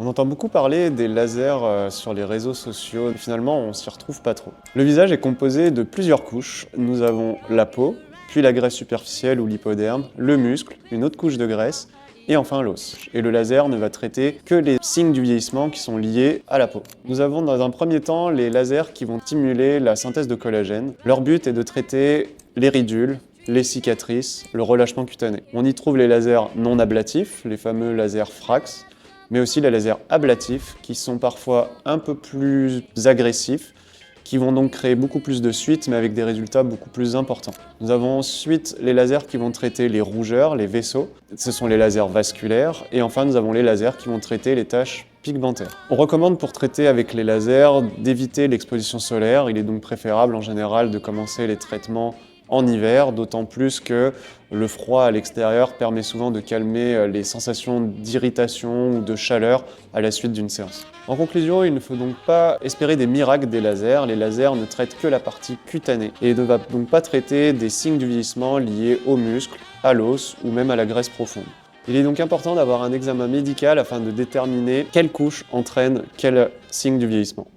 On entend beaucoup parler des lasers sur les réseaux sociaux. Finalement, on s'y retrouve pas trop. Le visage est composé de plusieurs couches. Nous avons la peau, puis la graisse superficielle ou l'hypoderme, le muscle, une autre couche de graisse, et enfin l'os. Et le laser ne va traiter que les signes du vieillissement qui sont liés à la peau. Nous avons dans un premier temps les lasers qui vont stimuler la synthèse de collagène. Leur but est de traiter les ridules, les cicatrices, le relâchement cutané. On y trouve les lasers non ablatifs, les fameux lasers Frax, mais aussi les lasers ablatifs qui sont parfois un peu plus agressifs, qui vont donc créer beaucoup plus de suites, mais avec des résultats beaucoup plus importants. Nous avons ensuite les lasers qui vont traiter les rougeurs, les vaisseaux. Ce sont les lasers vasculaires. Et enfin, nous avons les lasers qui vont traiter les taches pigmentaires. On recommande pour traiter avec les lasers d'éviter l'exposition solaire. Il est donc préférable en général de commencer les traitements en hiver, d'autant plus que le froid à l'extérieur permet souvent de calmer les sensations d'irritation ou de chaleur à la suite d'une séance. En conclusion, il ne faut donc pas espérer des miracles des lasers. Les lasers ne traitent que la partie cutanée et ne va donc pas traiter des signes du vieillissement liés aux muscles, à l'os ou même à la graisse profonde. Il est donc important d'avoir un examen médical afin de déterminer quelle couche entraîne quel signe du vieillissement.